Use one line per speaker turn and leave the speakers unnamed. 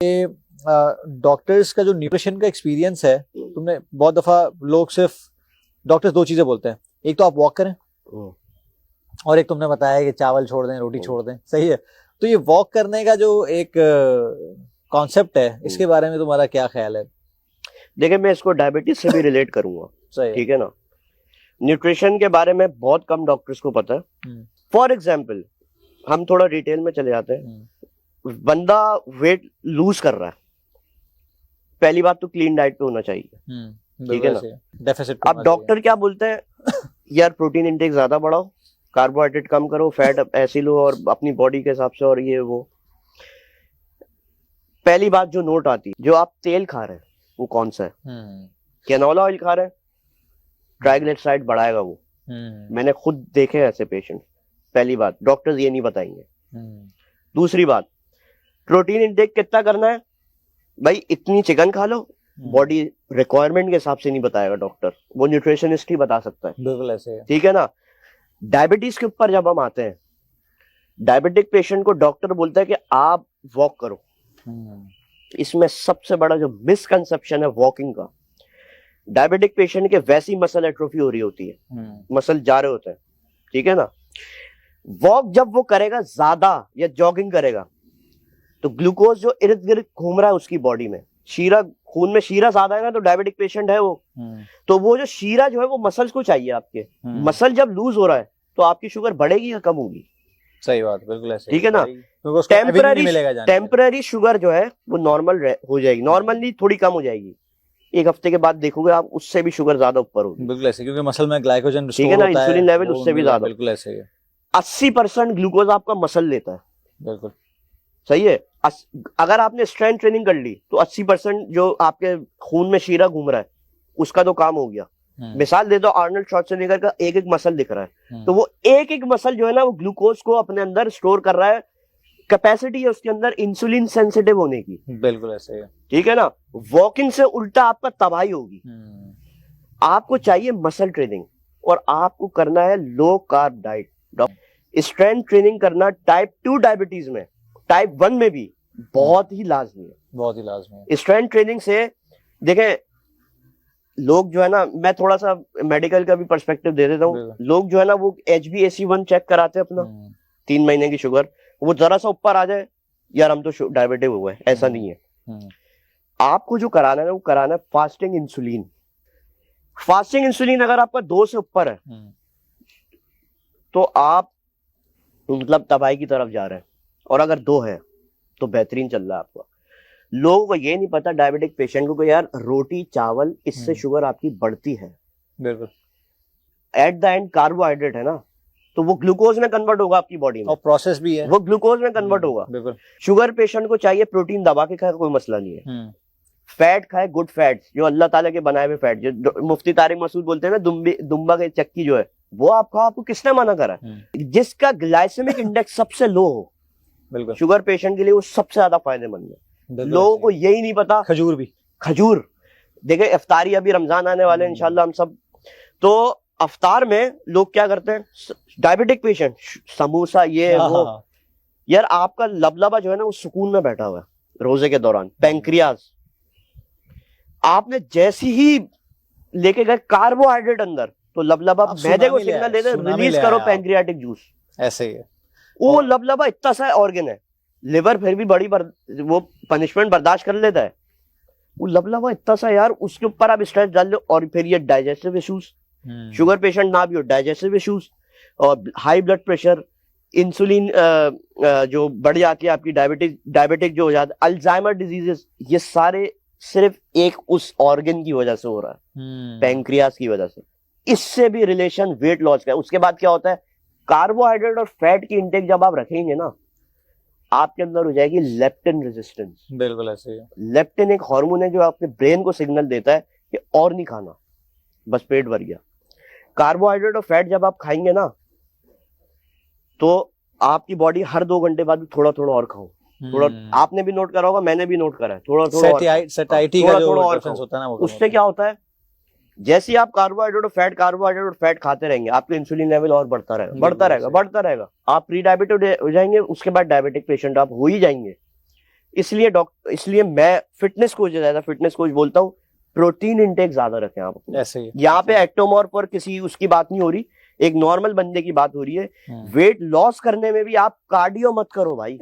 Doctors का जो nutrition का एक्सपीरियंस है, तुमने बहुत दफा लोग सिर्फ डॉक्टर्स दो चीजें बोलते हैं, एक तो आप वॉक करें और एक तुमने बताया कि चावल छोड़ दें, रोटी छोड़ दें, सही है। तो ये वॉक करने का जो एक कॉन्सेप्ट है, इसके बारे में तुम्हारा क्या ख्याल है?
देखिए, मैं इसको डायबिटीज से भी रिलेट करूंगा,
सही,
ठीक है ना। न्यूट्रिशन के बारे में बहुत कम डॉक्टर्स को पता है। फॉर एग्जाम्पल, हम थोड़ा डिटेल में चले जाते हैं। बंदा वेट लूज कर रहा है, पहली बात तो क्लीन डाइट पे होना चाहिए, ठीक है ना।
डेफिसिट।
अब डॉक्टर क्या बोलते हैं, यार प्रोटीन इंटेक ज्यादा बढ़ाओ, कार्बोहाइड्रेट कम करो, फैट ऐसे लो और अपनी बॉडी के हिसाब से, और ये वो। पहली बात जो नोट आती, जो आप तेल खा रहे हैं वो कौन सा है? कैनोला ऑयल खा रहे हैं, ट्राइग्लिसराइड बढ़ाएगा वो। मैंने खुद देखे ऐसे पेशेंट। पहली बात, डॉक्टर्स ये नहीं बताएंगे। दूसरी बात, प्रोटीन इंटेक कितना करना है भाई, इतनी चिकन खा लो, बॉडी रिक्वायरमेंट के हिसाब से नहीं बताएगा डॉक्टर, वो न्यूट्रिशनिस्ट ही बता सकता है।
बिल्कुल ऐसे है,
ठीक है ना। डायबिटीज के ऊपर जब हम आते हैं, डायबिटिक पेशेंट को डॉक्टर बोलता है कि आप वॉक करो। इसमें सबसे बड़ा जो मिसकंसेप्शन है वॉकिंग का, डायबिटिक पेशेंट के वैसी मसल एट्रोफी हो रही होती है, मसल जा रहे होते हैं, ठीक है ना। वॉक जब वो करेगा ज्यादा या जॉगिंग करेगा, तो ग्लूकोज जो इर्द गिर्द घूम रहा है उसकी बॉडी में, शीरा, खून में शीरा ज्यादा है ना, तो डायबिटिक पेशेंट है वो। तो वो जो शीरा जो है वो मसल्स को चाहिए आपके। मसल जब लूज हो रहा है तो आपकी शुगर बढ़ेगी या कम होगी?
सही बात, बिल्कुल ऐसे,
ठीक है ना। टेम्पररी शुगर जो है वो नॉर्मल हो जाएगी, नॉर्मल नहीं, थोड़ी कम हो जाएगी। एक हफ्ते के बाद देखोगे आप, उससे भी शुगर ज्यादा ऊपर होगी।
बिल्कुल ऐसे, क्योंकि मसल में ग्लाइकोजन,
ठीक है ना, इंसुलिन लेवल उससे भी ज्यादा।
बिल्कुल ऐसे है।
80% ग्लूकोज आपका मसल लेता है।
बिल्कुल
सही है। अगर आपने स्ट्रेंथ ट्रेनिंग कर ली तो 80% जो आपके खून में शीरा घूम रहा है उसका तो काम हो गया। मिसाल दे दो, आर्नल्ड श्वार्ज़नेगर का एक एक मसल दिख रहा है, तो वो एक एक मसल जो है ना वो ग्लूकोज को अपने अंदर स्टोर कर रहा है। कैपेसिटी है उसके अंदर इंसुलिन सेंसिटिव होने की।
बिल्कुल ऐसे है,
ठीक है ना। वॉकिंग से उल्टा आपका तबाही होगी। आपको चाहिए मसल ट्रेनिंग, और आपको करना है low carb diet. Strength training करना टाइप 2 डायबिटीज में, टाइप 1 में भी बहुत ही लाजमी है,
बहुत ही लाजमी है।
स्ट्रेंथ ट्रेनिंग से देखें, लोग जो है ना, मैं थोड़ा सा मेडिकल का भी पर्सपेक्टिव दे देता हूँ। लोग जो है ना वो HbA1C चेक कराते हैं अपना 3 महीने की शुगर, वो जरा सा ऊपर आ जाए, यार हम तो डायबिटिक हुए, ऐसा नहीं है। आपको जो कराना है वो कराना है फास्टिंग इंसुलिन। फास्टिंग इंसुलिन अगर आपका 2 से ऊपर है तो आप मतलब तबाही की तरफ जा रहे हैं, और अगर 2 है तो बेहतरीन चल रहा है आपका। लोगों को ये नहीं पता, डायबिटिक पेशेंट को, यार रोटी चावल इससे शुगर आपकी बढ़ती है।
बिल्कुल।
एट द एंड कार्बोहाइड्रेट है ना, तो वो ग्लूकोज में कन्वर्ट होगा आपकी बॉडी में,
और प्रोसेस भी है,
वो ग्लूकोज में कन्वर्ट होगा।
बिल्कुल।
शुगर पेशेंट को चाहिए प्रोटीन दबा के खाए, कोई मसला नहीं है। फैट खाए, गुड फैट्स, जो अल्लाह ताला के बनाए हुए फैट, जो मुफ्ती तारिक मसूद बोलते हैं ना, दुम्बा के चक्की जो है, वो आप खाओ। आपको किसने मना करा? जिसका ग्लाइसेमिक इंडेक्स सबसे लो हो, बिल्कुल, शुगर पेशेंट के लिए वो सबसे ज्यादा फायदेमंद है। लोगों को यही नहीं पता। खजूर भी, खजूर देखे, इफ्तारी अभी रमजान आने वाले हैं इंशाल्लाह हम सब, तो अफ्तार में लोग क्या करते हैं, डायबिटिक पेशेंट समोसा ये वो। यार आपका लबलबा जो है ना वो सुकून में बैठा हुआ है रोजे के दौरान, पैंक्रियाज। आपने जैसी ही लेके गए कार्बोहाइड्रेट अंदर, तो लबलबा मैदे को सिग्नल दे दे, रिलीज करो पैंक्रियाटिक जूस। ऐसे ही है वो। लबलबा इतना सा ऑर्गन है, लिवर फिर भी वो पनिशमेंट बर्दाश्त कर लेता है। वो लबलबा इतना सा यार, उसके ऊपर आप स्ट्रेस डाल लो, और फिर ये डाइजेस्टिव इश्यूज, शुगर पेशेंट ना भी हो, डाइजेस्टिव इश्यूज और हाई ब्लड प्रेशर, इंसुलिन जो बढ़ जाती है आपकी, डायबिटिक जो हो जाता है, अल्जाइमर डिजीजेस, ये सारे सिर्फ एक उस ऑर्गन की वजह से हो रहा है, पैंक्रियाज की वजह से। इससे भी रिलेशन वेट लॉस का है। उसके बाद क्या होता है, कार्बोहाइड्रेट और फैट की इंटेक जब आप रखेंगे ना, आपके अंदर हो जाएगी लेप्टिन रेजिस्टेंस। बिल्कुल ऐसे है। लेप्टिन एक हार्मोन है जो आपके ब्रेन को सिग्नल देता है कि और नहीं खाना, बस पेट भर गया। कार्बोहाइड्रेट और फैट जब आप खाएंगे ना, तो आपकी बॉडी हर 2 घंटे बाद थोड़ा थोड़ा और खाओ, थोड़ा। आपने भी नोट करा होगा, मैंने भी नोट करा है, थोड़ा थोड़ा सैटिस्फाइटी का जो डिफरेंस होता है ना, उससे क्या होता है, जैसे आप कार्बोहाइड्रेट और फैट खाते रहेंगे, आपका इंसुलिन लेवल और बढ़ता रहेगा। आप प्री डायबिटिक हो जाएंगे, उसके बाद डायबिटिक पेशेंट आप हो ही जाएंगे। इसलिए मैं फिटनेस कोच ज्यादा फिटनेस कोच बोलता हूँ, प्रोटीन इंटेक ज्यादा रखें आप अपने।
ऐसे ही
यहाँ पे एक्टोमॉर्फ और किसी उसकी बात नहीं हो रही, एक नॉर्मल बंदे की बात हो रही है। वेट लॉस करने में भी आप कार्डियो मत करो भाई,